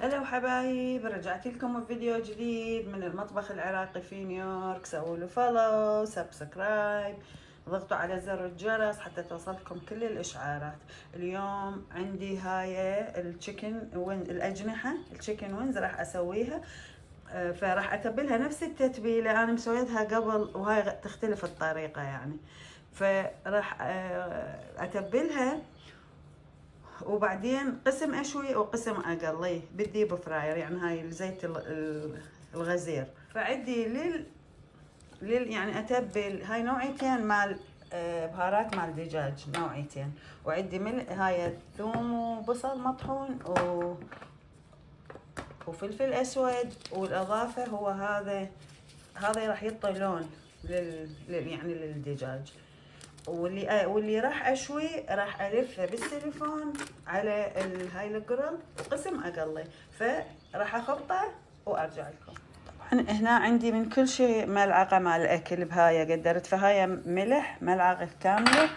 هلا وحبايب، رجعت لكم بفيديو جديد من المطبخ العراقي في نيويورك. سووا له فولو سبسكرايب، ضغطوا على زر الجرس حتى توصلكم كل الاشعارات. اليوم عندي هاي التشيكن وين الاجنحه التشيكن وينز راح اسويها. فراح اتبلها نفس التتبيله انا مسويتها قبل، وهاي تختلف الطريقه يعني. فراح اتبلها، وبعدين قسم اشوي وقسم اقليه بالديب فراير، يعني هاي الزيت الغزير. فعندي يعني اتبل هاي نوعيتين مال بهارات مال دجاج نوعيتين، وعندي هاي ثوم وبصل مطحون وفلفل اسود، والاضافه هو هذا راح يعطي لون يعني للدجاج. واللي راح اشوي راح الفه بالسيليفون على هاي الجرل وقسم اقلي، فراح اخبطه وارجع لكم. طبعا هنا عندي من كل شيء ملعقه مال الاكل بهاي قدرت، فهاي ملح ملعقه كامله،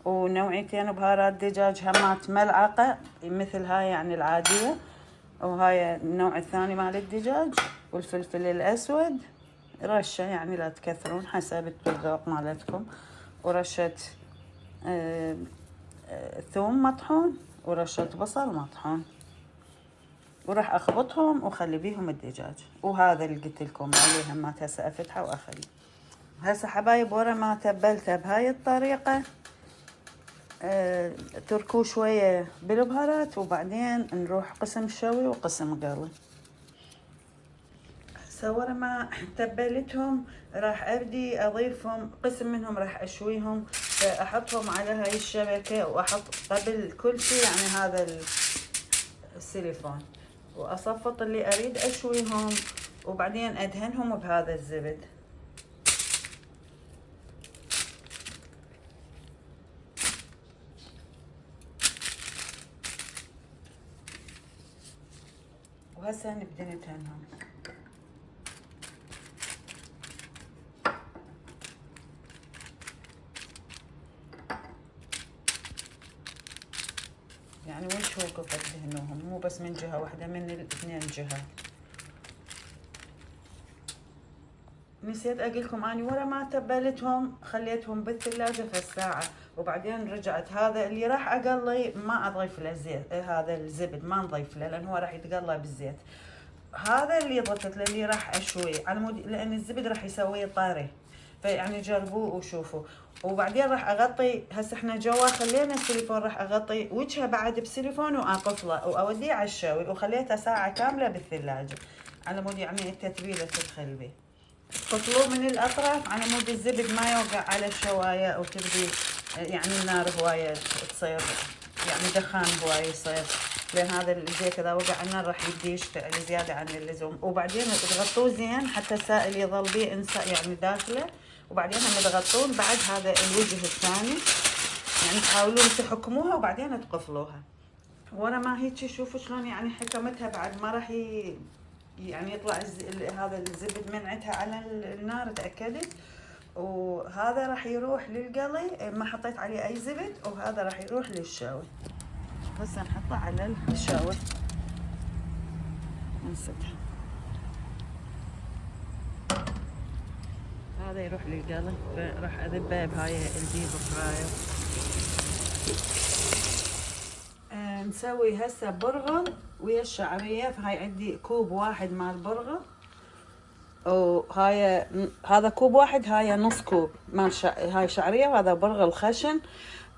ونوعيتين بهارات دجاج همات ملعقه مثل هاي يعني العاديه، وهاي النوع الثاني مال الدجاج، والفلفل الاسود رشه يعني لا تكثرون حسب الذوق مالتكم، ورشة ثوم مطحون، ورشة بصل مطحون، وراح اخبطهم واخلي بيهم الدجاج. وهذا اللي قلت لكم عليه همات هسه افتحه واخليه. هسه حبايب ورا ما تبلته بهاي الطريقة تركوه شوية بالبهارات، وبعدين نروح قسم شوي وقسم قلي. ورا ما تبلتهم راح ابدي اضيفهم، قسم منهم راح اشويهم، احطهم على هاي الشبكة، واحط قبل كل شيء يعني هذا السيليفون، واصفط اللي اريد اشويهم، وبعدين ادهنهم بهذا الزبد. وهسه نبدأ ندهنهم. يعني وش هو قطع تدهنوهم، مو بس من جهة واحدة، من الاثنين جهات. نسيت اقولكم اني ورا ما تبلتهم خليتهم بالثلاجة ساعة، وبعدين رجعت. هذا اللي راح اقلي ما اضيف له زيت، هذا الزبد ما نضيف له لان هو راح يتقلى بالزيت. هذا اللي ضفت له اللي راح اشويه على مود، لان الزبد راح يسويه طري، فيعني جربوه وشوفوا. وبعدين راح اغطي، هسه احنا جوا خلينا السيليفون، راح اغطي وجهه بعد بسيليفون واقفله واوديه على الشوي، وخليته ساعه كامله بالثلاجه على مود يعني التتبيله تدخل به. قفلوه من الاطراف على مود الزبد ما يوقع على الشوايه او تبدي يعني النار هوايه تصير، يعني دخان هوايه يصير، لان هذا الزيت اذا وقع على النار راح يبدي يشتعل زياده عن اللزوم. وبعدين تغطوه زين حتى السائل يظل بيه يعني داخله، وبعدين هم تغطون بعد هذا الوجه الثاني، يعني تحاولون تحكموها وبعدين تقفلوها. ورا ما هيك شوفوا شلون يعني حكمتها، بعد ما راح يعني يطلع هذا الزبد منعتها على النار تأكدت. وهذا راح يروح للقلي، ما حطيت عليه اي زبد، وهذا راح يروح للشاوي. هسه نحطه على الشاوي نسيتها. هذا يروح للقلي، فراح اذبه بهاي الديب فراير. نسوي هسه برغل ويا الشعرية. فهاي عندي كوب واحد مال برغل، وهاي هذا كوب واحد، هاي نص كوب مال هاي شعرية، وهذا برغل خشن.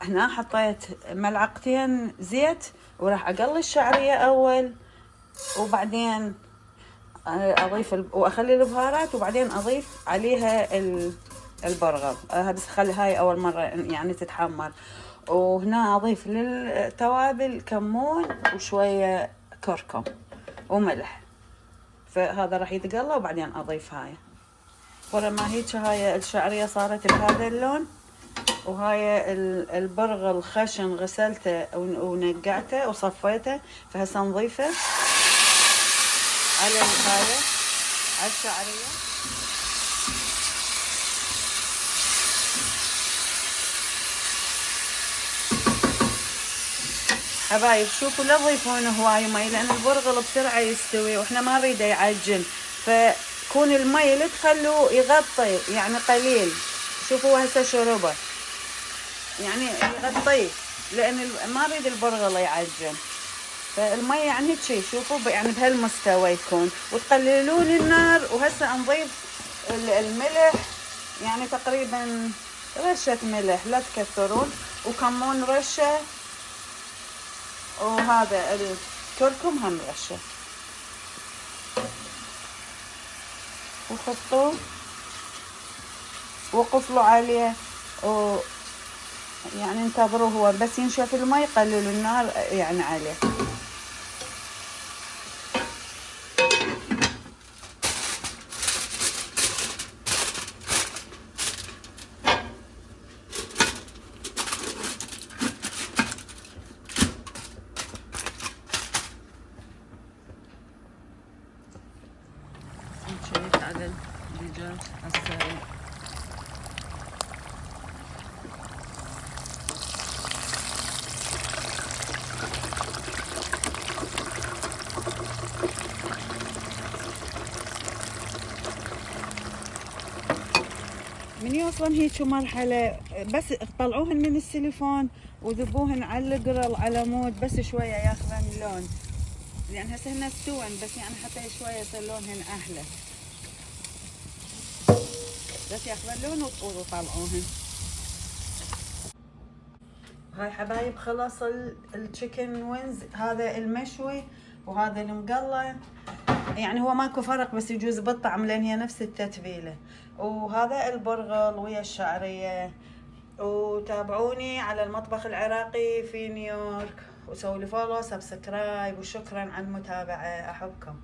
هنا حطيت ملعقتين زيت، وراح اقلي الشعرية اول، وبعدين اضيف واخلي البهارات، وبعدين اضيف عليها البرغل. بس خلي هاي اول مرة يعني تتحمر. وهنا اضيف للتوابل كمون وشوية كركم وملح، فهذا راح يتقلى، وبعدين اضيف هاي. ورا ما هيك هاي الشعرية صارت بهذا اللون، وهاي البرغل خشن غسلته ونقعته وصفيته، فهسه نضيفه على هاي على الشعرية. حبايب شوفوا لا تضيفون هواي مي، لان البرغل بسرعة يستوي واحنا ما نريده يعجن، فكون المي اللي تخلوه يغطي يعني قليل. شوفوا هسه شربه يعني يغطيه، لان ما نريد البرغل يعجن، فالمي يعني هيك شوفوا يعني بهالمستوى يكون، وتقللون النار. وهسه نضيف الملح، يعني تقريبا رشة ملح، لا تكثرون، وكمون رشة، وهذا الكركم هم رشة، وحطوه وقفلوا عليه، يعني انتظروا هو بس ينشف المي، قللوا النار يعني عليه. نشيك على الدجاج السريع. من يوصلن هيك مرحلة بس طلعوهن من السيليفون وذبوهن على القرل على مود، بس شوية ياخذن اللون، لأن هسه هن استون، بس يعني حتى شوية يصير لونهن أحلى، بس ياخذن لون وطلعوهن. هاي حبايب خلص التشيكن وينز، هذا المشوي وهذا المقلى، يعني هو ماكو فرق بس يجوز بالطعم لان هي نفس التتبيله. وهذا البرغل ويا الشعريه. وتابعوني على المطبخ العراقي في نيويورك، وسووا لي فولو سبسكرايب، وشكرا على المتابعه، احبكم.